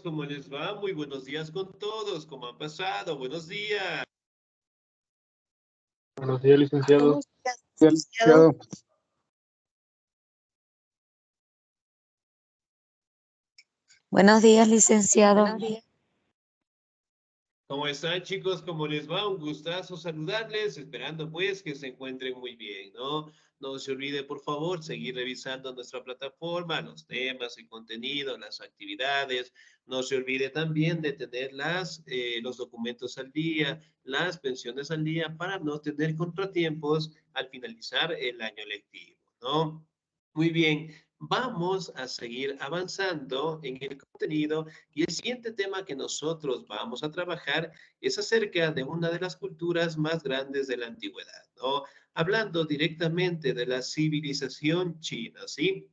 ¿Cómo les va? Muy buenos días con todos. ¿Cómo han pasado? Buenos días. Buenos días, licenciado. Buenos días, licenciado. Buenos días, licenciado. ¿Cómo están, chicos? ¿Cómo les va? Un gustazo saludarles, esperando pues que se encuentren muy bien, ¿no? No se olvide, por favor, seguir revisando nuestra plataforma, los temas, el contenido, las actividades. No se olvide también de tener los documentos al día, las pensiones al día, para no tener contratiempos al finalizar el año lectivo, ¿no? Muy bien, vamos a seguir avanzando en el contenido y el siguiente tema que nosotros vamos a trabajar es acerca de una de las culturas más grandes de la antigüedad, ¿no? Hablando directamente de la civilización china, ¿sí?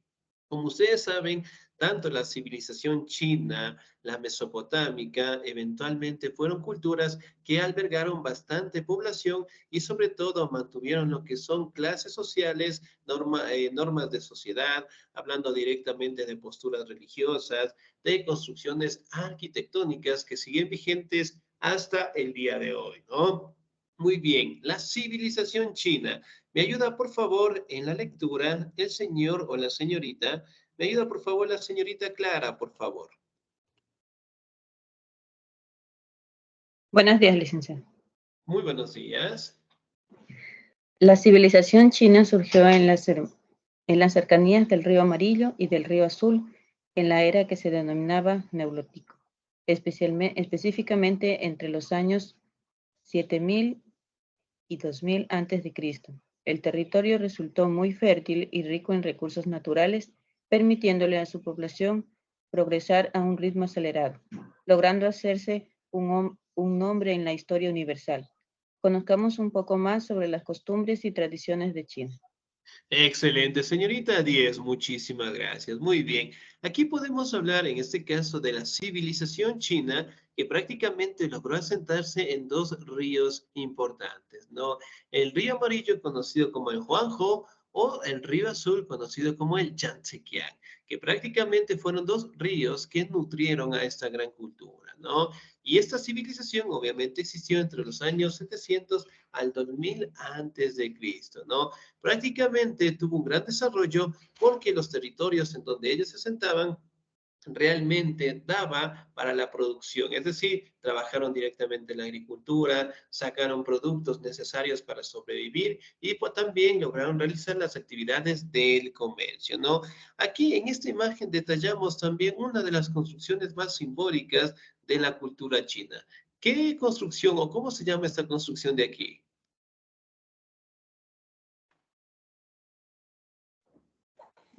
Como ustedes saben, tanto la civilización china, la mesopotámica, eventualmente fueron culturas que albergaron bastante población y sobre todo mantuvieron lo que son clases sociales, normas de sociedad, hablando directamente de posturas religiosas, de construcciones arquitectónicas que siguen vigentes hasta el día de hoy, ¿no? Muy bien, la civilización china. ¿Me ayuda, por favor, en la lectura el señor o la señorita? ¿Me ayuda, por favor, la señorita Clara, por favor? Buenos días, licenciado. Muy buenos días. La civilización china surgió en las cercanías del río Amarillo y del río Azul en la era que se denominaba Neolítico, específicamente entre los años 7000 y 2000 a.C. El territorio resultó muy fértil y rico en recursos naturales, permitiéndole a su población progresar a un ritmo acelerado, logrando hacerse un nombre en la historia universal. Conozcamos un poco más sobre las costumbres y tradiciones de China. Excelente, señorita 10, muchísimas gracias. Muy bien. Aquí podemos hablar en este caso de la civilización china que prácticamente logró asentarse en dos ríos importantes, ¿no? El río amarillo conocido como el Huanghe o el río azul conocido como el Yangtze-Kiang, que prácticamente fueron dos ríos que nutrieron a esta gran cultura, ¿no? Y esta civilización obviamente existió entre los años 700 al 2000 antes de Cristo, ¿no? Prácticamente tuvo un gran desarrollo porque los territorios en donde ellos se asentaban realmente daba para la producción, es decir, trabajaron directamente en la agricultura, sacaron productos necesarios para sobrevivir y pues también lograron realizar las actividades del comercio, ¿no? Aquí en esta imagen detallamos también una de las construcciones más simbólicas de la cultura china. ¿Qué construcción o cómo se llama esta construcción de aquí?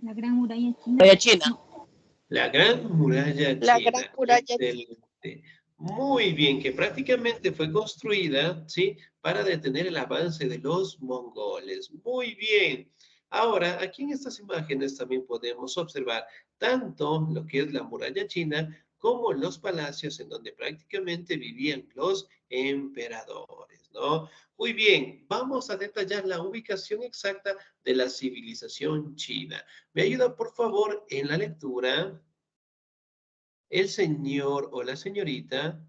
La Gran Muralla China. La Gran Muralla La China. Gran Muralla China. Excelente. Muy bien, que prácticamente fue construida, ¿sí? Para detener el avance de los mongoles. Muy bien. Ahora, aquí en estas imágenes también podemos observar tanto lo que es la muralla china como los palacios en donde prácticamente vivían los emperadores, ¿no? Muy bien, vamos a detallar la ubicación exacta de la civilización china. ¿Me ayuda, por favor, en la lectura? El señor o la señorita.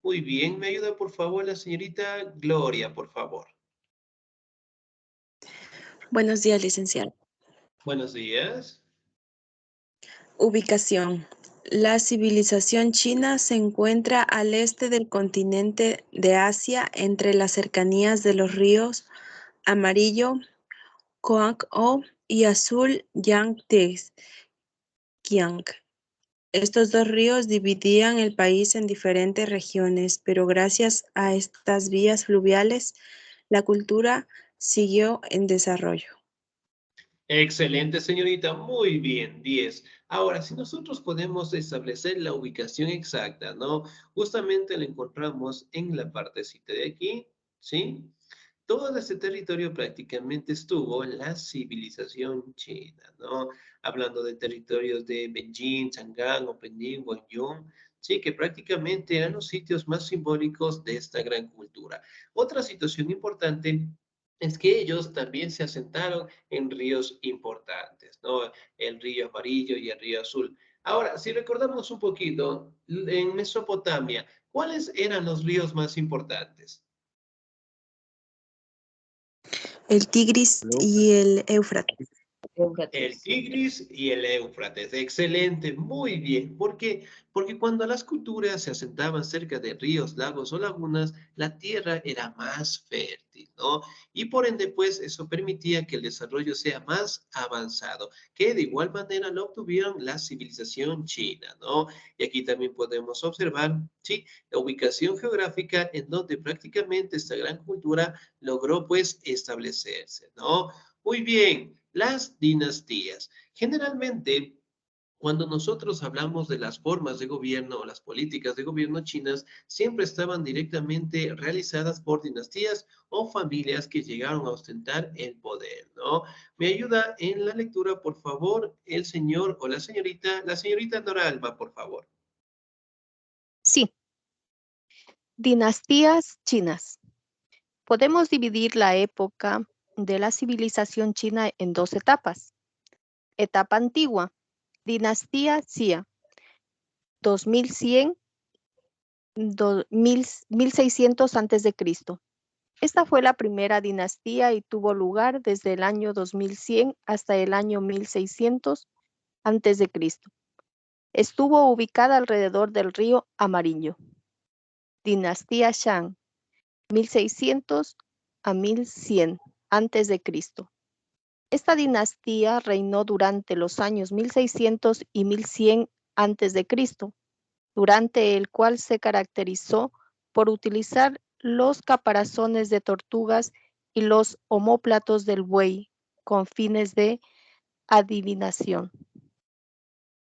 Muy bien, ¿me ayuda, por favor, la señorita Gloria, por favor? Buenos días, licenciado. Buenos días. Ubicación. La civilización china se encuentra al este del continente de Asia, entre las cercanías de los ríos Amarillo, Huanghe y Azul Yangtze-Kiang. Estos dos ríos dividían el país en diferentes regiones, pero gracias a estas vías fluviales, la cultura siguió en desarrollo. Excelente, señorita. Muy bien, 10. Ahora, si nosotros podemos establecer la ubicación exacta, ¿no? Justamente la encontramos en la partecita de aquí, ¿sí? Todo este territorio prácticamente estuvo en la civilización china, ¿no? Hablando de territorios de Beijing, Chang'an, o Penín, Guangdong, sí, que prácticamente eran los sitios más simbólicos de esta gran cultura. Otra situación importante es que ellos también se asentaron en ríos importantes, ¿no? El río Amarillo y el río Azul. Ahora, si recordamos un poquito, en Mesopotamia, ¿cuáles eran los ríos más importantes? El Tigris y el Éufrates. El Tigris y el Éufrates. Excelente, muy bien. ¿Por qué? Porque cuando las culturas se asentaban cerca de ríos, lagos o lagunas, la tierra era más fértil, ¿no? Y por ende, pues, eso permitía que el desarrollo sea más avanzado, que de igual manera lo obtuvieron la civilización china, ¿no? Y aquí también podemos observar, ¿sí? La ubicación geográfica en donde prácticamente esta gran cultura logró, pues, establecerse, ¿no? Muy bien, las dinastías. Generalmente, cuando nosotros hablamos de las formas de gobierno o las políticas de gobierno chinas, siempre estaban directamente realizadas por dinastías o familias que llegaron a ostentar el poder, ¿no? Me ayuda en la lectura, por favor, el señor o la señorita Noralba, por favor. Sí, dinastías chinas. Podemos dividir la época de la civilización china en dos etapas. Etapa antigua, dinastía Xia, 2100, 1600 a.C. Esta fue la primera dinastía y tuvo lugar desde el año 2100 hasta el año 1600 a.C. Estuvo ubicada alrededor del río Amarillo. Dinastía Shang, 1600 a 1100 a.C. Esta dinastía reinó durante los años 1600 y 1100 a.C., durante el cual se caracterizó por utilizar los caparazones de tortugas y los omóplatos del buey con fines de adivinación.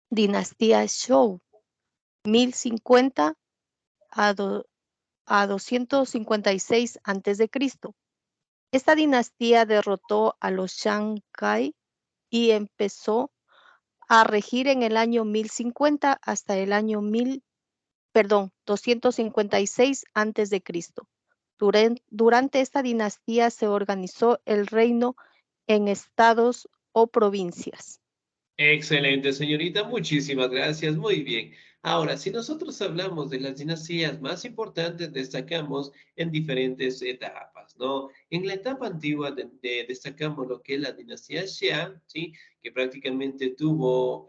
Dinastía Zhou, 1050 a 256 a.C. Esta dinastía derrotó a los Shankai y empezó a regir en el año 1050 hasta el año 256 a.C. Durante esta dinastía se organizó el reino en estados o provincias. Excelente, señorita. Muchísimas gracias. Muy bien. Ahora, si nosotros hablamos de las dinastías más importantes, destacamos en diferentes etapas, ¿no? En la etapa antigua destacamos lo que es la dinastía Xia, ¿sí? Que prácticamente estuvo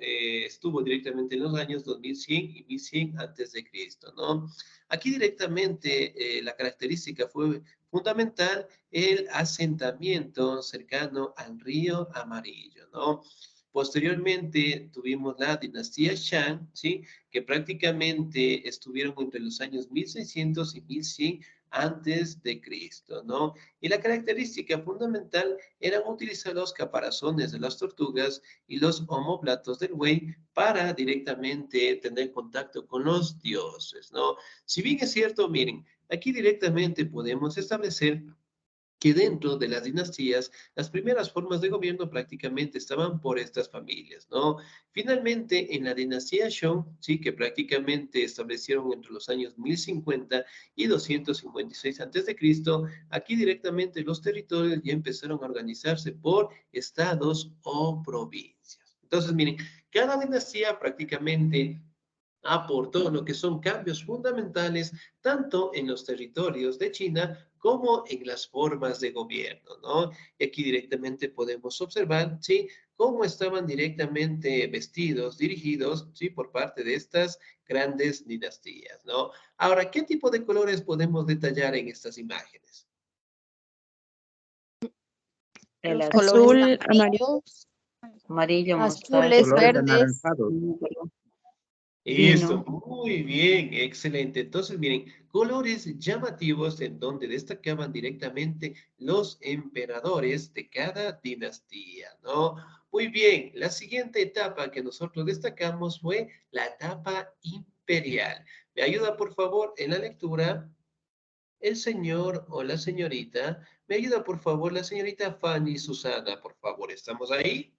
directamente en los años 2100 y 1100 antes de Cristo, ¿no? Aquí directamente la característica fue fundamental el asentamiento cercano al río Amarillo, ¿no? Posteriormente tuvimos la dinastía Shang, ¿sí? Que prácticamente estuvieron entre los años 1600 y 1100 antes de Cristo, ¿no? Y la característica fundamental era utilizar los caparazones de las tortugas y los omóplatos del buey para directamente tener contacto con los dioses, ¿no? Si bien es cierto, miren, aquí directamente podemos establecer que dentro de las dinastías, las primeras formas de gobierno prácticamente estaban por estas familias, ¿no? Finalmente, en la dinastía Shang, sí, que prácticamente establecieron entre los años 1050 y 256 a.C., aquí directamente los territorios ya empezaron a organizarse por estados o provincias. Entonces, miren, cada dinastía prácticamente aportó lo que son cambios fundamentales tanto en los territorios de China como en las formas de gobierno, ¿no? Y aquí directamente podemos observar, ¿sí? Cómo estaban directamente vestidos, dirigidos, ¿sí? Por parte de estas grandes dinastías, ¿no? Ahora, ¿qué tipo de colores podemos detallar en estas imágenes? Los Azul, colores amarillo. Amarillo, azules, mostaza. verdes. Esto, Vino. muy bien, excelente. Entonces, miren, colores llamativos en donde destacaban directamente los emperadores de cada dinastía, ¿no? Muy bien, la siguiente etapa que nosotros destacamos fue la etapa imperial. ¿Me ayuda, por favor, en la lectura? El señor o la señorita. ¿Me ayuda, por favor, la señorita Fanny Susana, por favor? ¿Estamos ahí?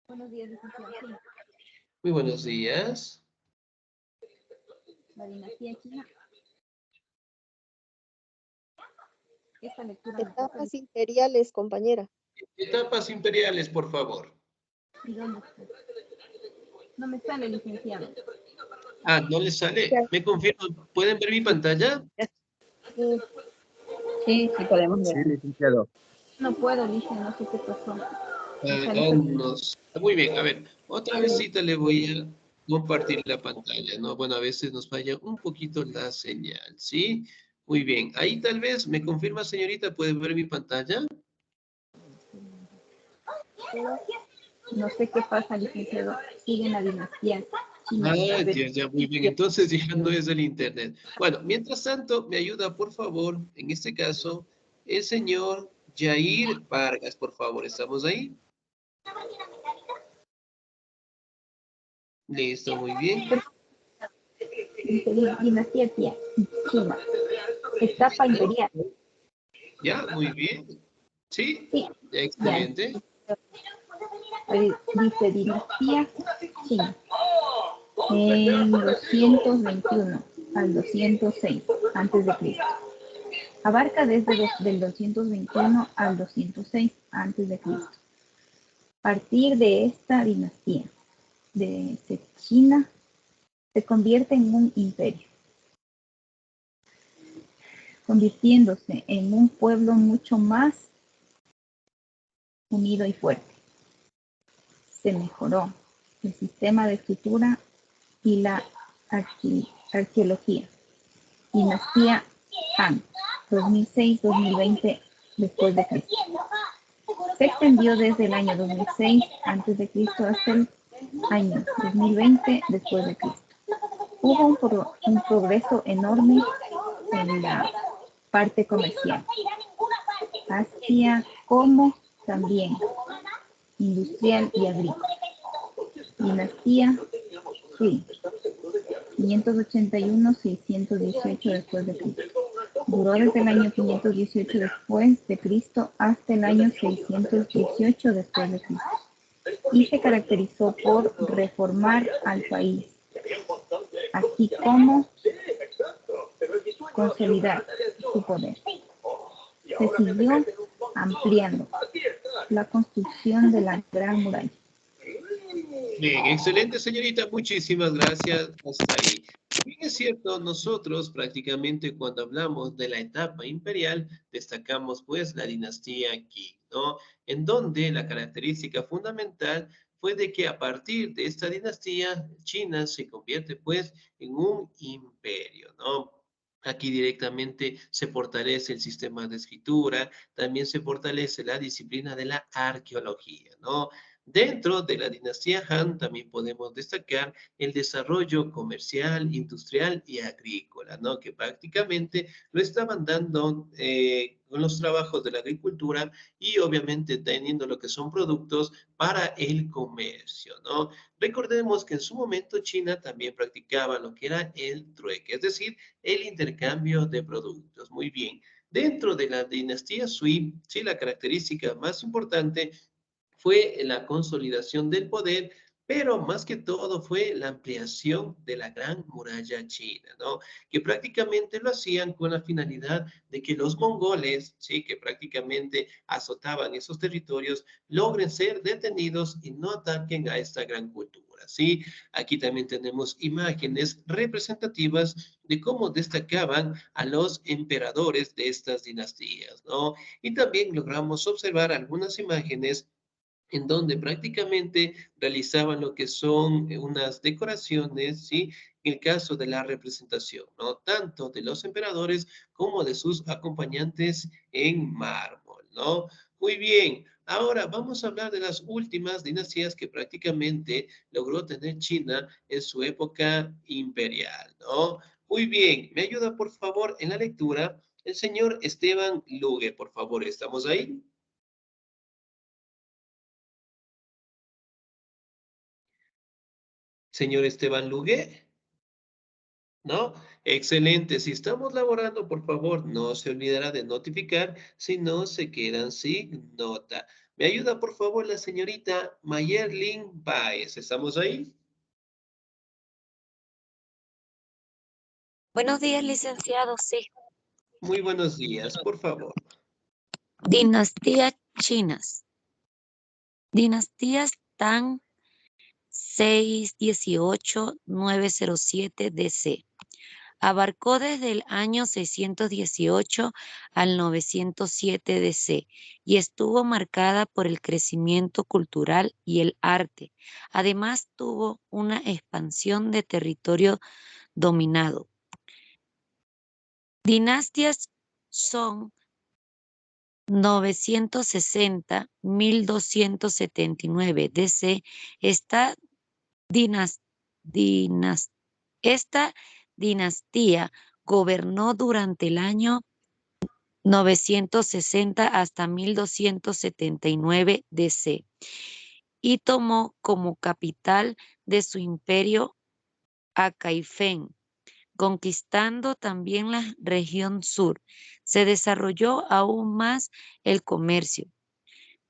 Buenos días, licenciado. Sí, Muy buenos días. la dinastía china. Esta lectura. Etapas imperiales, compañera. Etapas imperiales, por favor. ¿Y dónde está? No me sale, licenciado. Ah, ¿no les sale? ¿Me confirman? ¿Pueden ver mi pantalla? Sí, sí podemos ver. Sí, licenciado. No puedo, lice, no sé qué pasó. No sé. Muy bien, a ver, otra vez le voy a compartir la pantalla, ¿no? Bueno, a veces nos falla un poquito la señal, ¿sí? Muy bien, ahí tal vez, ¿me confirma, señorita? ¿Puede ver mi pantalla? No sé qué pasa, licenciado. Sigue en la dinastía china. Ya, muy bien, entonces ya no es el internet. Bueno, mientras tanto, me ayuda, por favor, en este caso, el señor Jair Vargas, por favor, ¿estamos ahí? Listo, muy bien. Dice dinastía china. Etapa imperial. Ya, muy bien. Sí, Sí, excelente. dice dinastía china. En 221 al 206 antes de Cristo. Abarca desde del 221 al 206 antes de Cristo. A partir de esta dinastía de China se convierte en un imperio, convirtiéndose en un pueblo mucho más unido y fuerte. Se mejoró el sistema de escritura y la arqueología. Dinastía Han, 2006-2020 después de Cristo. Se extendió desde el año 2006 antes de Cristo hasta el año 2020 después de Cristo. Hubo un progreso enorme en la parte comercial, Asia como también industrial y agrícola. Dinastía Sui, 581-618 después de Cristo. Duró desde el año 518 después de Cristo hasta el año 618 después de Cristo. Y se caracterizó por reformar al país, así como consolidar su poder. Se siguió ampliando la construcción de la Gran Muralla. Bien, excelente, señorita. Muchísimas gracias. Hasta ahí. Bien, es cierto, nosotros prácticamente cuando hablamos de la etapa imperial, destacamos pues la dinastía Qing, ¿no? En donde la característica fundamental fue de que a partir de esta dinastía, China se convierte pues en un imperio, ¿no? Aquí directamente se fortalece el sistema de escritura, también se fortalece la disciplina de la arqueología, ¿no? Dentro de la dinastía Han también podemos destacar el desarrollo comercial, industrial y agrícola, ¿no? Que prácticamente lo estaban dando con los trabajos de la agricultura y obviamente teniendo lo que son productos para el comercio, ¿no? Recordemos que en su momento China también practicaba lo que era el trueque, es decir, el intercambio de productos. Muy bien. Dentro de la dinastía Sui, sí, la característica más importante fue la consolidación del poder, pero más que todo fue la ampliación de la Gran Muralla China, ¿no? Que prácticamente lo hacían con la finalidad de que los mongoles, sí, que prácticamente azotaban esos territorios, logren ser detenidos y no ataquen a esta gran cultura, ¿sí? Aquí también tenemos imágenes representativas de cómo destacaban a los emperadores de estas dinastías, ¿no? Y también logramos observar algunas imágenes en donde prácticamente realizaban lo que son unas decoraciones, ¿sí? En el caso de la representación, ¿no? Tanto de los emperadores como de sus acompañantes en mármol, ¿no? Muy bien, ahora vamos a hablar de las últimas dinastías que prácticamente logró tener China en su época imperial, ¿no? Muy bien, me ayuda por favor en la lectura el señor Esteban Lugue, por favor, ¿estamos ahí? Señor Esteban Lugue, ¿no? Excelente. Si estamos laborando, por favor, no se olvidará de notificar, si no se quedan sin nota. ¿Me ayuda, por favor, la señorita Mayerlin Baez? ¿Estamos ahí? Buenos días, licenciado. Sí. Muy buenos días, por favor. Dinastías chinas. Dinastías Tang 618-907 DC. Abarcó desde el año 618 al 907 DC y estuvo marcada por el crecimiento cultural y el arte. Además, tuvo una expansión de territorio dominado. Dinastías son 960-1279 DC. Esta dinastía gobernó durante el año 960 hasta 1279 DC y tomó como capital de su imperio a Caifén, conquistando también la región sur. Se desarrolló aún más el comercio.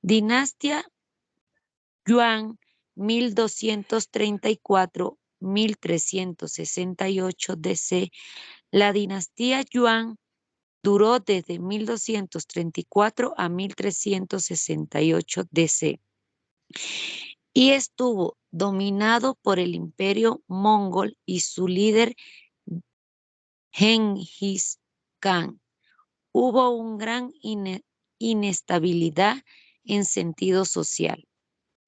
Dinastía Yuan 1234-1368 DC. La dinastía Yuan duró desde 1234 a 1368 DC y estuvo dominado por el imperio mongol y su líder Genghis Khan. Hubo una gran inestabilidad en sentido social.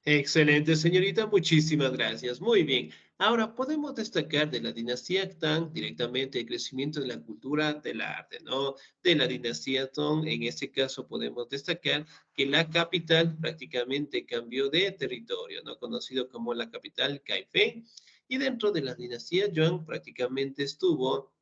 Excelente, señorita. Muchísimas gracias. Muy bien. Ahora, podemos destacar de la dinastía Tang directamente el crecimiento de la cultura del arte, ¿no? De la dinastía Tang, en este caso podemos destacar que la capital prácticamente cambió de territorio, ¿no? Conocido como la capital Caifén. Y dentro de la dinastía Yuan prácticamente estuvo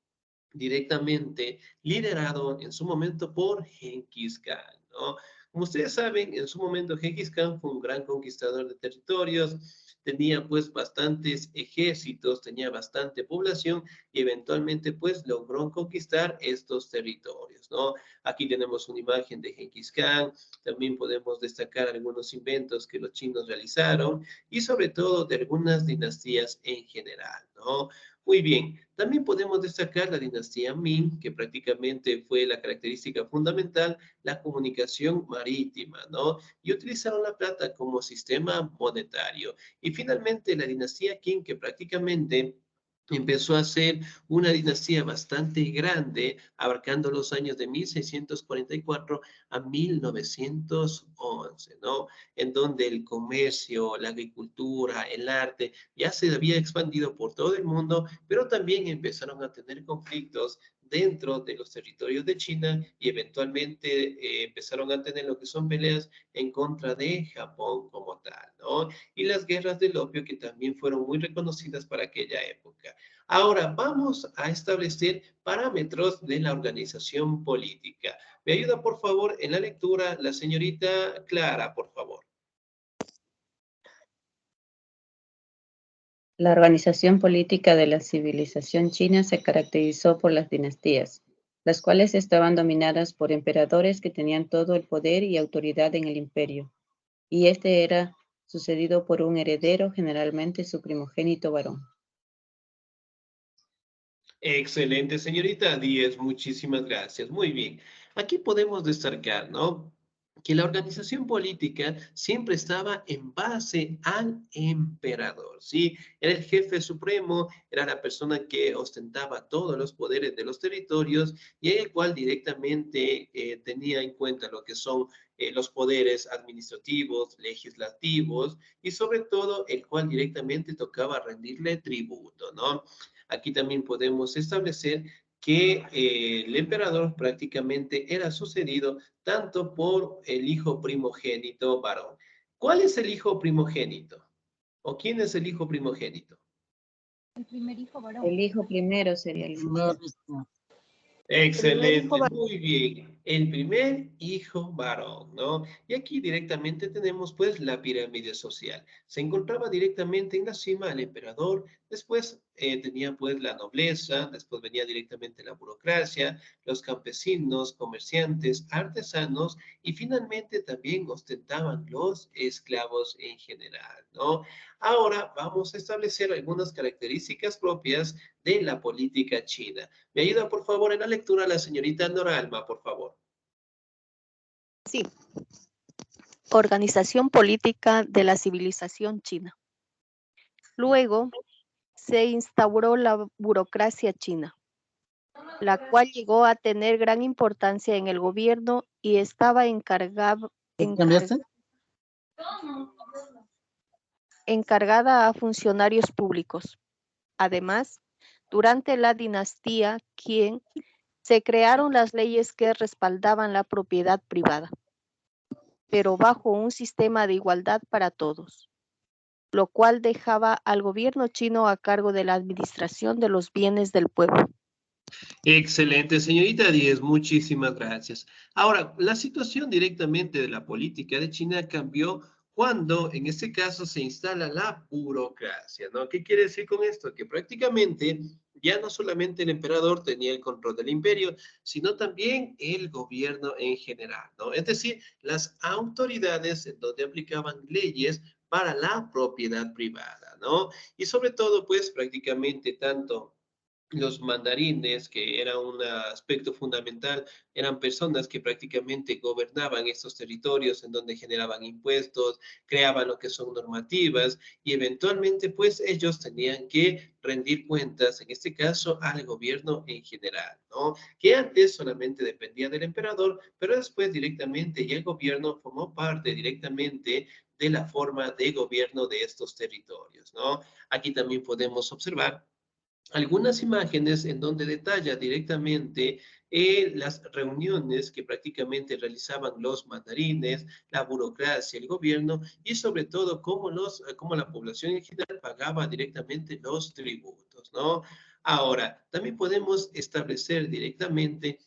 directamente liderado en su momento por Genghis Khan, ¿no? Como ustedes saben, en su momento Genghis Khan fue un gran conquistador de territorios, tenía pues bastantes ejércitos, tenía bastante población y eventualmente pues logró conquistar estos territorios, ¿no? Aquí tenemos una imagen de Genghis Khan, también podemos destacar algunos inventos que los chinos realizaron y sobre todo de algunas dinastías en general, ¿no? Muy bien, también podemos destacar la dinastía Ming, que prácticamente fue la característica fundamental, la comunicación marítima, ¿no? Y utilizaron la plata como sistema monetario. Y finalmente la dinastía Qing, que prácticamente empezó a ser una dinastía bastante grande, abarcando los años de 1644 a 1911, ¿no? En donde el comercio, la agricultura, el arte ya se había expandido por todo el mundo, pero también empezaron a tener conflictos dentro de los territorios de China y eventualmente empezaron a tener lo que son peleas en contra de Japón como tal, ¿no? Y las guerras del opio que también fueron muy reconocidas para aquella época. Ahora vamos a establecer parámetros de la organización política. ¿Me ayuda, por favor, en la lectura la señorita Clara, por favor? La organización política de la civilización china se caracterizó por las dinastías, las cuales estaban dominadas por emperadores que tenían todo el poder y autoridad en el imperio, y este era sucedido por un heredero, generalmente su primogénito varón. Excelente, señorita 10, muchísimas gracias. Muy bien. Aquí podemos destacar, ¿no? Que la organización política siempre estaba en base al emperador, ¿sí? Era el jefe supremo, era la persona que ostentaba todos los poderes de los territorios y el cual directamente tenía en cuenta lo que son los poderes administrativos, legislativos y sobre todo el cual directamente tocaba rendirle tributo, ¿no? Aquí también podemos establecer que el emperador prácticamente era sucedido tanto por el hijo primogénito varón. ¿Cuál es el hijo primogénito? ¿O quién es el hijo primogénito? El primer hijo varón. El hijo primero sería el varón. Excelente, muy bien. El primer hijo varón, ¿no? Y aquí directamente tenemos pues la pirámide social. Se encontraba directamente en la cima el emperador, después tenía pues la nobleza, después venía directamente la burocracia, los campesinos, comerciantes, artesanos y finalmente también ostentaban los esclavos en general, ¿no? Ahora vamos a establecer algunas características propias de la política china. ¿Me ayuda, por favor, en la lectura la señorita Noralma, por favor? Sí. Organización política de la civilización china. Luego se instauró la burocracia china, la cual llegó a tener gran importancia en el gobierno y estaba encargada a funcionarios públicos. Además, durante la dinastía Qing se crearon las leyes que respaldaban la propiedad privada, pero bajo un sistema de igualdad para todos, lo cual dejaba al gobierno chino a cargo de la administración de los bienes del pueblo. Excelente, señorita Díez, muchísimas gracias. Ahora, la situación directamente de la política de China cambió cuando, en este caso, se instala la burocracia, ¿no? ¿Qué quiere decir con esto? Que prácticamente ya no solamente el emperador tenía el control del imperio, sino también el gobierno en general, ¿no? Es decir, las autoridades en donde aplicaban leyes para la propiedad privada, ¿no? Y sobre todo, pues, prácticamente tanto los mandarines, que era un aspecto fundamental, eran personas que prácticamente gobernaban estos territorios en donde generaban impuestos, creaban lo que son normativas y eventualmente pues ellos tenían que rendir cuentas, en este caso al gobierno en general, ¿no? Que antes solamente dependía del emperador, pero después directamente ya el gobierno formó parte directamente de la forma de gobierno de estos territorios, ¿no? Aquí también podemos observar algunas imágenes en donde detalla directamente las reuniones que prácticamente realizaban los mandarines, la burocracia, el gobierno y sobre todo cómo la población en general pagaba directamente los tributos, ¿no? Ahora, también podemos establecer directamente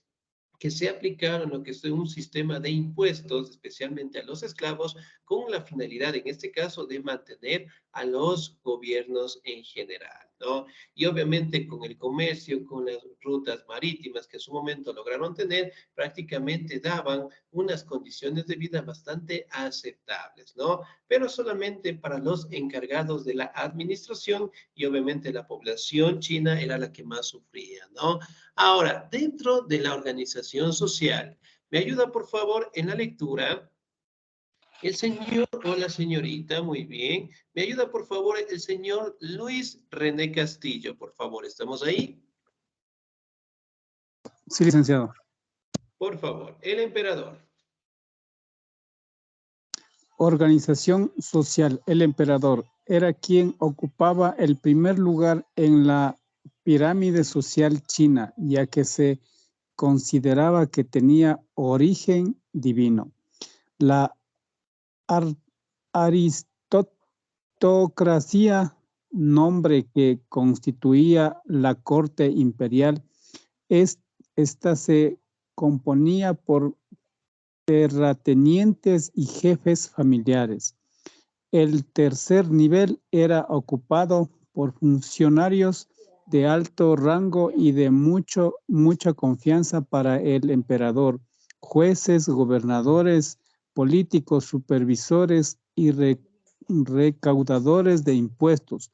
que se aplicaron lo que es un sistema de impuestos, especialmente a los esclavos, con la finalidad, en este caso, de mantener a los gobiernos en general, ¿no? Y obviamente con el comercio, con las rutas marítimas que en su momento lograron tener, prácticamente daban unas condiciones de vida bastante aceptables, ¿no? Pero solamente para los encargados de la administración y obviamente la población china era la que más sufría, ¿no? Ahora, dentro de la organización social, ¿me ayuda por favor en la lectura? El señor o la señorita, muy bien. ¿Me ayuda por favor el señor Luis René Castillo? Por favor, ¿estamos ahí? Sí, licenciado. Por favor, el emperador. Organización social. El emperador era quien ocupaba el primer lugar en la pirámide social china, ya que se consideraba que tenía origen divino. La aristocracia, nombre que constituía la corte imperial, esta se componía por terratenientes y jefes familiares. El tercer nivel era ocupado por funcionarios de alto rango y de mucha confianza para el emperador, jueces, gobernadores, políticos, supervisores y recaudadores de impuestos.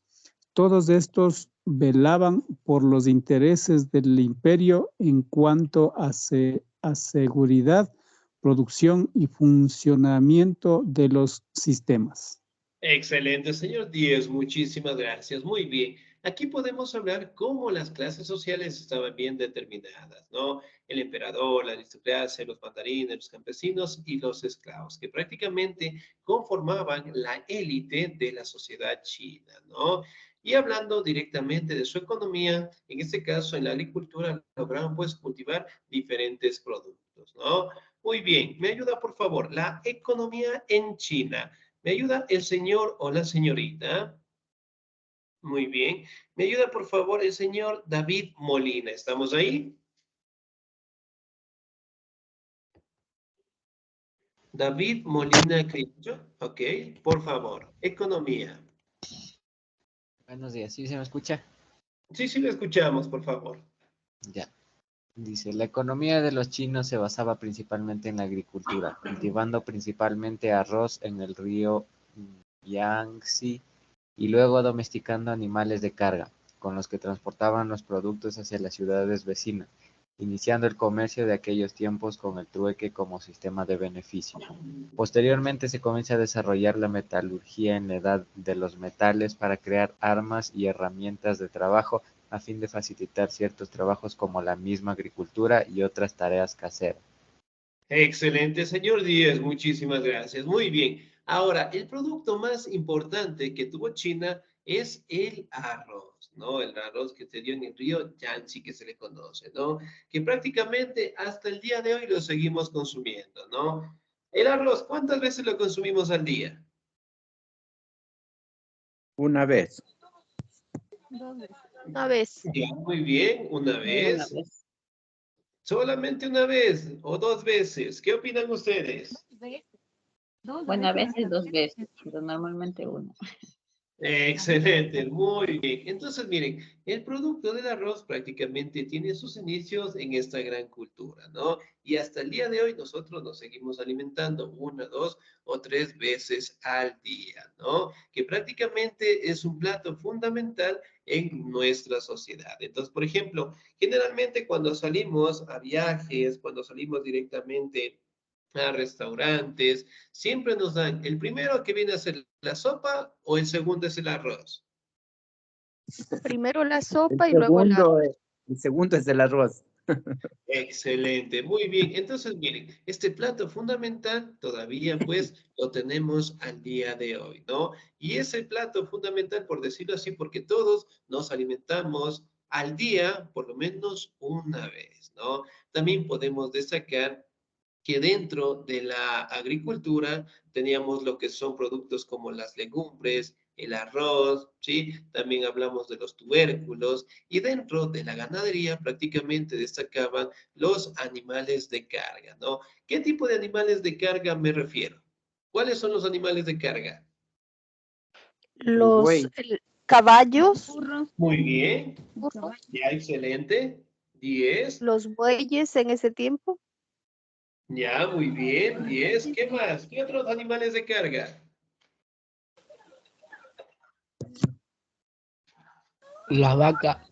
Todos estos velaban por los intereses del imperio en cuanto a seguridad, producción y funcionamiento de los sistemas. Excelente, señor Díez, muchísimas gracias. Muy bien. Aquí podemos hablar cómo las clases sociales estaban bien determinadas, ¿no? El emperador, la aristocracia, los mandarines, los campesinos y los esclavos, que prácticamente conformaban la élite de la sociedad china, ¿no? Y hablando directamente de su economía, en este caso en la agricultura, lograron pues cultivar diferentes productos, ¿no? Muy bien, me ayuda por favor, la economía en China. ¿Me ayuda el señor o la señorita? Muy bien. ¿Me ayuda, por favor, el señor David Molina? ¿Estamos ahí? David Molina Crillo. Ok, por favor. Economía. Buenos días, ¿sí se me escucha? Sí, sí, lo escuchamos, por favor. Ya. Dice, la economía de los chinos se basaba principalmente en la agricultura, cultivando principalmente arroz en el río Yangtze y luego domesticando animales de carga, con los que transportaban los productos hacia las ciudades vecinas. iniciando el comercio de aquellos tiempos con el trueque como sistema de beneficio. Posteriormente se comienza a desarrollar la metalurgia en la edad de los metales para crear armas y herramientas de trabajo a fin de facilitar ciertos trabajos como la misma agricultura y otras tareas caseras. Excelente, señor Díez, muchísimas gracias. Muy bien. Ahora, el producto más importante que tuvo China es el arroz, ¿no? El arroz que se dio en el río Yangtze, que se le conoce, ¿no? Que prácticamente hasta el día de hoy lo seguimos consumiendo, ¿no? El arroz, ¿cuántas veces lo consumimos al día? Una vez. Una vez. Ya, muy bien, una Una vez. vez. Solamente una vez o dos veces. ¿Qué opinan ustedes? Bueno, a veces 2 veces, pero normalmente una. Excelente, muy bien. Entonces, miren, el producto del arroz prácticamente tiene sus inicios en esta gran cultura, ¿no? Y hasta el día de hoy nosotros nos seguimos alimentando una, dos o tres veces al día, ¿no? Que prácticamente es un plato fundamental en nuestra sociedad. Entonces, por ejemplo, generalmente cuando salimos a viajes, cuando salimos directamente a restaurantes, siempre nos dan el primero que viene a ser la sopa o el segundo es el arroz. Primero la El sopa y luego el arroz. segundo, el segundo es el arroz. Excelente, muy bien. Entonces, miren, este plato fundamental todavía pues lo tenemos al día de hoy, ¿no? Y es el plato fundamental, por decirlo así, porque todos nos alimentamos al día por lo menos una vez, ¿no? También podemos destacar que dentro de la agricultura teníamos lo que son productos como las legumbres, el arroz, ¿sí? También hablamos de los tubérculos y dentro de la ganadería prácticamente destacaban los animales de carga, ¿no? ¿Qué tipo de animales de carga me refiero? ¿Cuáles son los animales de carga? El buey. Caballos, Burros, Muy bien, burros, ya excelente. 10, los bueyes en ese tiempo, ya muy bien. 10, ¿qué más? ¿Qué otros animales de carga? La vaca.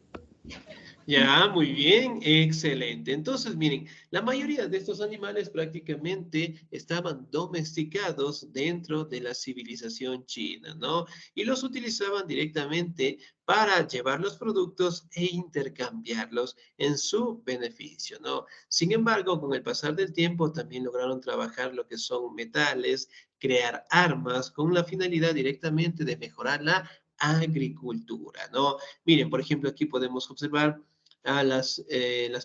Ya, muy bien, excelente. Entonces, miren, la mayoría de estos animales prácticamente estaban domesticados dentro de la civilización china, ¿no? Y los utilizaban directamente para llevar los productos e intercambiarlos en su beneficio, ¿no? Sin embargo, con el pasar del tiempo también lograron trabajar lo que son metales, crear armas con la finalidad directamente de mejorar la agricultura, ¿no? Miren, por ejemplo, aquí podemos observar a las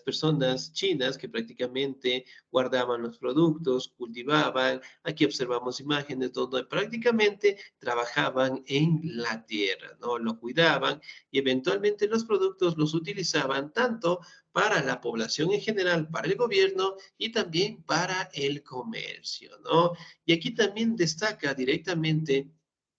personas chinas que prácticamente guardaban los productos, cultivaban. Aquí observamos imágenes donde prácticamente trabajaban en la tierra, ¿no? Lo cuidaban y eventualmente los productos los utilizaban tanto para la población en general, para el gobierno y también para el comercio, ¿no? Y aquí también destaca directamente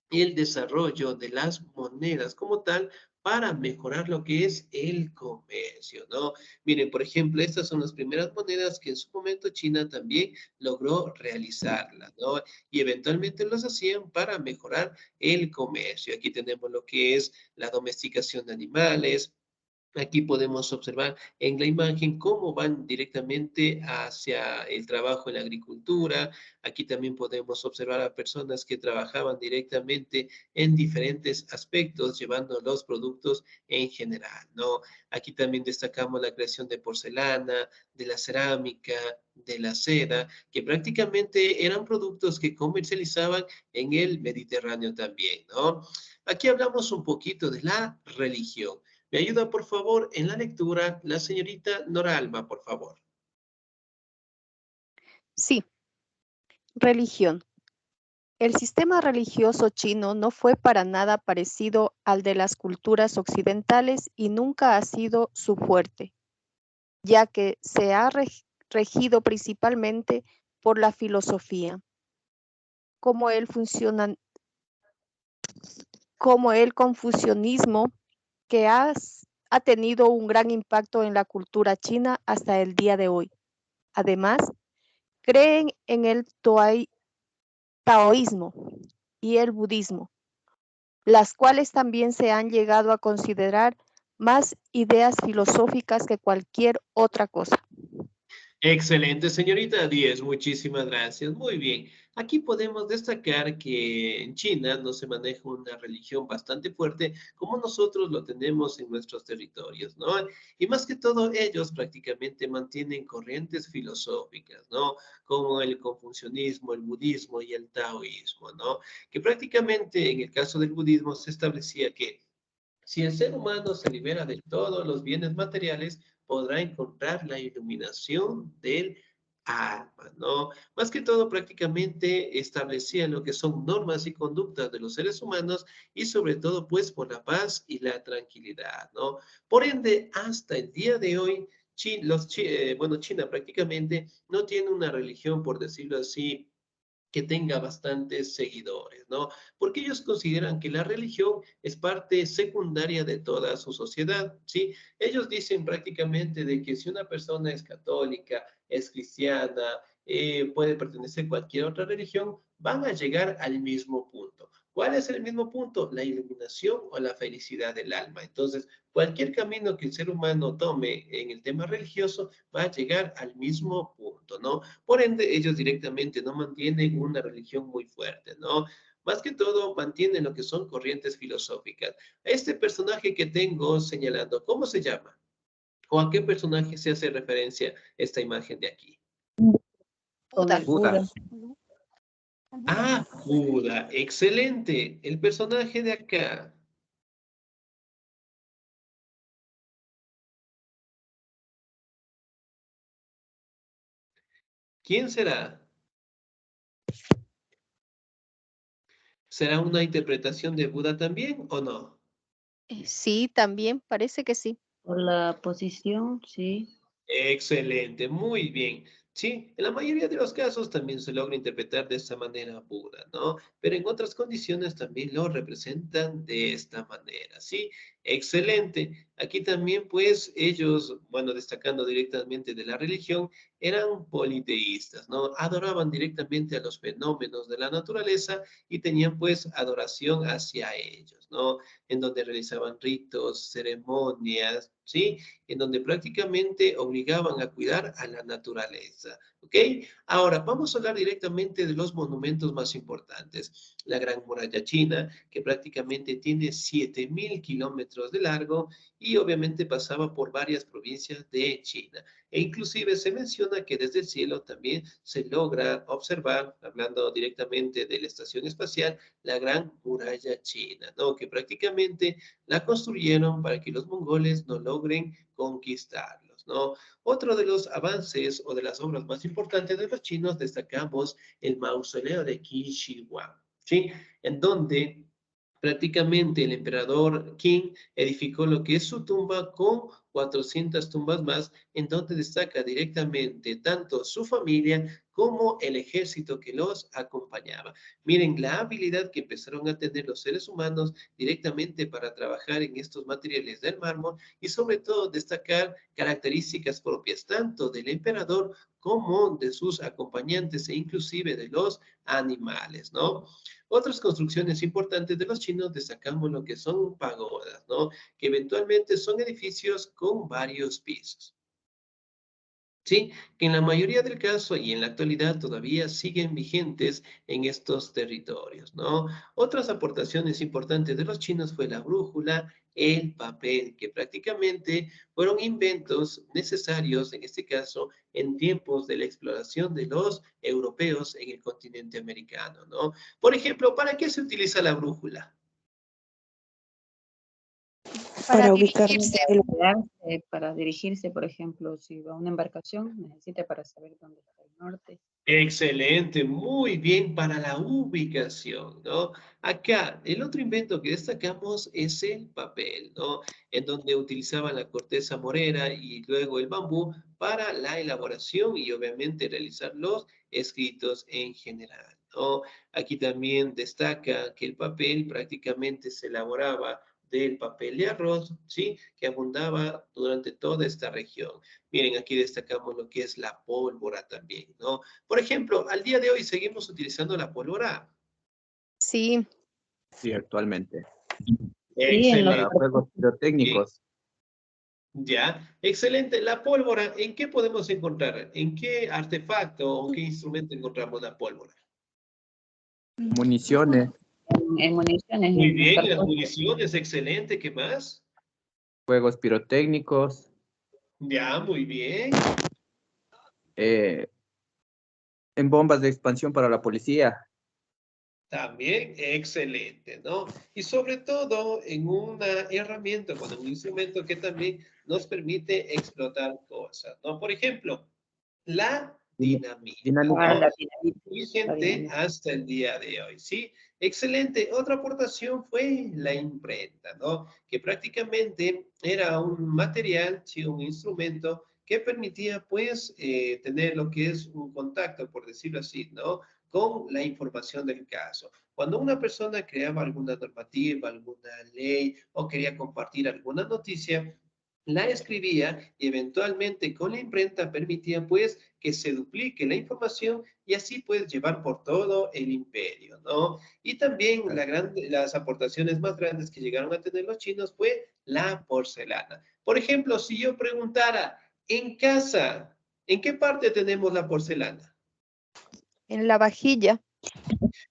el desarrollo de las monedas como tal para mejorar lo que es el comercio, ¿no? Miren, por ejemplo, estas son las primeras monedas que en su momento China también logró realizarlas, ¿no? Y eventualmente los hacían para mejorar el comercio. Aquí tenemos lo que es la domesticación de animales. Aquí podemos observar en la imagen cómo van directamente hacia el trabajo en la agricultura. Aquí también podemos observar a personas que trabajaban directamente en diferentes aspectos, llevando los productos en general, ¿no? Aquí también destacamos la creación de porcelana, de la cerámica, de la seda, que prácticamente eran productos que comercializaban en el Mediterráneo también, ¿no? Aquí hablamos un poquito de la religión. Me ayuda, por favor, en la lectura la señorita Noralba, por favor. sí, religión. El sistema religioso chino no fue para nada parecido al de las culturas occidentales y nunca ha sido su fuerte, ya que se ha regido principalmente por la filosofía, como como el confucianismo, que ha tenido un gran impacto en la cultura china hasta el día de hoy. Además, creen en el taoísmo y el budismo, las cuales también se han llegado a considerar más ideas filosóficas que cualquier otra cosa. Excelente, señorita Díez, muchísimas gracias. Muy bien. Aquí podemos destacar que en China no se maneja una religión bastante fuerte como nosotros lo tenemos en nuestros territorios, ¿no? Y más que todo, ellos prácticamente mantienen corrientes filosóficas, ¿no? Como el confucianismo, el budismo y el taoísmo, ¿no? Que prácticamente en el caso del budismo se establecía que si el ser humano se libera de todos los bienes materiales, podrá encontrar la iluminación del alma, ¿no? Más que todo, prácticamente establecían lo que son normas y conductas de los seres humanos y sobre todo, pues, por la paz y la tranquilidad, ¿no? Por ende, hasta el día de hoy, China prácticamente no tiene una religión, por decirlo así, que tenga bastantes seguidores, ¿no? Porque ellos consideran que la religión es parte secundaria de toda su sociedad, ¿sí? Ellos dicen prácticamente de que si una persona es católica, es cristiana, puede pertenecer a cualquier otra religión, van a llegar al mismo punto. ¿Cuál es el mismo punto? La iluminación o la felicidad del alma. Entonces, cualquier camino que el ser humano tome en el tema religioso va a llegar al mismo punto, ¿no? Por ende, ellos directamente no mantienen una religión muy fuerte, ¿no? Más que todo, mantienen lo que son corrientes filosóficas. Este personaje que tengo señalando, ¿cómo se llama? ¿O a qué personaje se hace referencia esta imagen de aquí? Buda. Buda. Ah, Buda, excelente. El personaje de acá. ¿Quién será? ¿Será una interpretación de Buda también o no? Sí, también parece que sí. Por la posición, sí. Excelente, muy bien. Sí, en la mayoría de los casos también se logra interpretar de esta manera pura, ¿no? Pero en otras condiciones también lo representan de esta manera, ¿sí? Excelente. Aquí también, pues, ellos, bueno, destacando directamente de la religión, eran politeístas, ¿no? Adoraban directamente a los fenómenos de la naturaleza y tenían, pues, adoración hacia ellos, ¿no? En donde realizaban ritos, ceremonias, ¿sí? En donde prácticamente obligaban a cuidar a la naturaleza, ¿ok? Ahora, vamos a hablar directamente de los monumentos más importantes. La Gran Muralla China, que prácticamente tiene 7.000 kilómetros de largo y obviamente pasaba por varias provincias de China. E inclusive se menciona que desde el cielo también se logra observar, hablando directamente de la estación espacial, la Gran Muralla China, ¿no? Que prácticamente la construyeron para que los mongoles no logren conquistarlos, ¿no? Otro de los avances o de las obras más importantes de los chinos destacamos el mausoleo de Qin Shi Huang, ¿sí? En donde prácticamente el emperador Qin edificó lo que es su tumba con 400 tumbas más, en donde destaca directamente tanto su familia como el ejército que los acompañaba. Miren la habilidad que empezaron a tener los seres humanos directamente para trabajar en estos materiales del mármol y sobre todo destacar características propias tanto del emperador como de sus acompañantes e inclusive de los animales, ¿no? Otras construcciones importantes de los chinos destacamos lo que son pagodas, ¿no? Que eventualmente son edificios con varios pisos. Sí, que en la mayoría del caso y en la actualidad todavía siguen vigentes en estos territorios, ¿no? Otras aportaciones importantes de los chinos fue la brújula, el papel, que prácticamente fueron inventos necesarios, en este caso, en tiempos de la exploración de los europeos en el continente americano, ¿no? Por ejemplo, ¿para qué se utiliza la brújula? Para ubicarme. Para dirigirse, por ejemplo, si va a una embarcación, necesita para saber dónde está el norte. Excelente, muy bien para la ubicación, ¿no? Acá, el otro invento que destacamos es el papel, ¿no? En donde utilizaban la corteza morera y luego el bambú para la elaboración y obviamente realizar los escritos en general, ¿no? Aquí también destaca que el papel prácticamente se elaboraba del papel de arroz, ¿sí? Que abundaba durante toda esta región. Miren, aquí destacamos lo que es la pólvora también, ¿no? Por ejemplo, al día de hoy seguimos utilizando la pólvora. Sí, Sí, actualmente. Sí, en los Para juegos pirotécnicos. Ya, excelente. La pólvora, ¿en qué podemos encontrar? ¿En qué artefacto o qué instrumento encontramos la pólvora? Municiones, En municiones. Muy en bien, las cartuchos. municiones, excelente. ¿Qué más? juegos pirotécnicos, Ya, muy bien. eh, en bombas de expansión para la policía. También excelente, ¿no? Y sobre todo en una herramienta, bueno, un instrumento que también nos permite explotar cosas, ¿no? Por ejemplo, la dinamita, Dinamita. ¿no? La dinamita. Vigente hasta el día de hoy, ¿sí? Excelente. Otra aportación fue la imprenta, ¿no? Que prácticamente era un material, sí, un instrumento que permitía, pues, tener lo que es un contacto, por decirlo así, ¿no? Con la información del caso. Cuando una persona creaba alguna normativa, alguna ley o quería compartir alguna noticia, la escribía y eventualmente con la imprenta permitía pues que se duplique la información y así puedes llevar por todo el imperio, ¿no? Y también las aportaciones más grandes que llegaron a tener los chinos fue la porcelana. Por ejemplo, si yo preguntara, en casa, ¿en qué parte tenemos la porcelana? En la vajilla,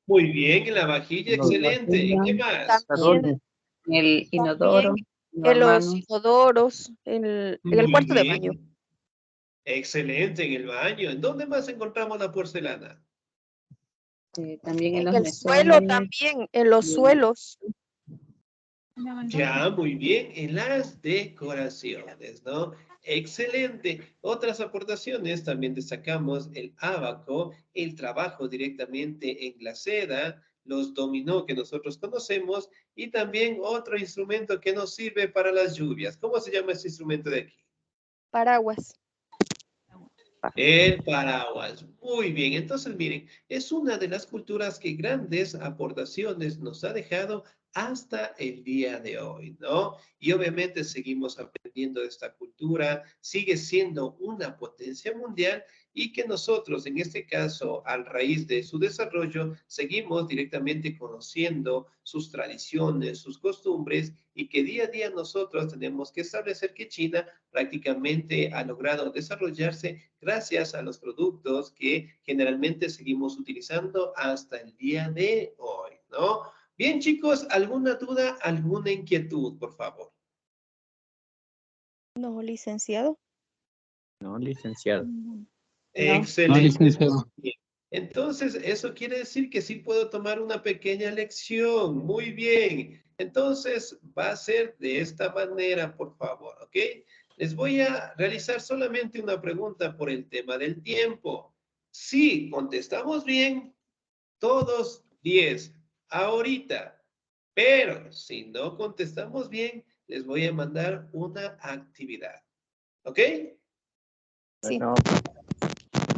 Muy bien, en la vajilla, Los- excelente. ¿En qué más? también, En el inodoro. también en los inodoros, en el Muy cuarto de baño, bien. Excelente, en el baño. ¿En dónde más encontramos la porcelana? También en en los el suelo mesones. también, en los y- suelos. Ya, muy bien, en las decoraciones, ¿no? Excelente. Otras aportaciones también destacamos el ábaco, el trabajo directamente en la seda, los dominó que nosotros conocemos y también otro instrumento que nos sirve para las lluvias. ¿Cómo se llama este instrumento de aquí? Paraguas. El paraguas. Muy bien. Entonces, miren, es una de las culturas que grandes aportaciones nos ha dejado hasta el día de hoy, ¿no? Y obviamente seguimos aprendiendo de esta cultura, sigue siendo una potencia mundial y que nosotros, en este caso, a raíz de su desarrollo, seguimos directamente conociendo sus tradiciones, sus costumbres y que día a día nosotros tenemos que establecer que China prácticamente ha logrado desarrollarse gracias a los productos que generalmente seguimos utilizando hasta el día de hoy, ¿no? Bien, chicos, ¿alguna duda, alguna inquietud, por favor? No, licenciado. No, licenciado. No, Excelente. licenciado. Bien. Entonces, eso quiere decir que sí puedo tomar una pequeña lección. Muy bien. Entonces, va a ser de esta manera, por favor, ¿ok? Les voy a realizar solamente una pregunta por el tema del tiempo. Si contestamos bien, todos 10 ahorita. Pero si no contestamos bien, les voy a mandar una actividad. ¿Ok? Sí. No,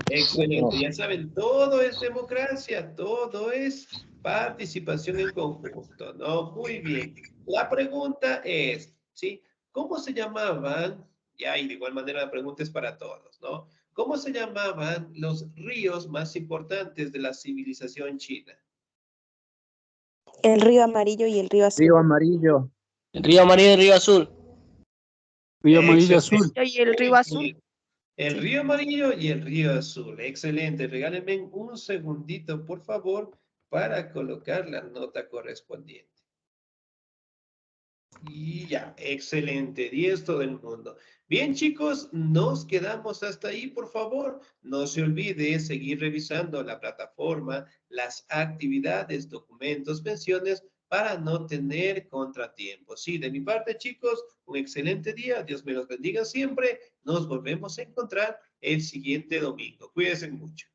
Excelente. Ya saben, todo es democracia, todo es participación en conjunto, ¿no? Muy bien. La pregunta es, ¿sí? ¿Cómo se llamaban? Ya, y de igual manera la pregunta es para todos, ¿no? ¿Cómo se llamaban los ríos más importantes de la civilización china? El río amarillo y el río azul. Río Amarillo. El río amarillo y el río azul. Río Amarillo Excelente. Azul. Y el río Muy azul. bien. El Sí. río amarillo y el río azul. Excelente. Regálenme un segundito, por favor, para colocar la nota correspondiente. Y ya, excelente. 10 todo el mundo. Bien, chicos, nos quedamos hasta ahí, por favor. No se olvide seguir revisando la plataforma, las actividades, documentos, pensiones, para no tener contratiempos. Sí, de mi parte, chicos, un excelente día. Dios me los bendiga siempre. Nos volvemos a encontrar el siguiente domingo. Cuídense mucho.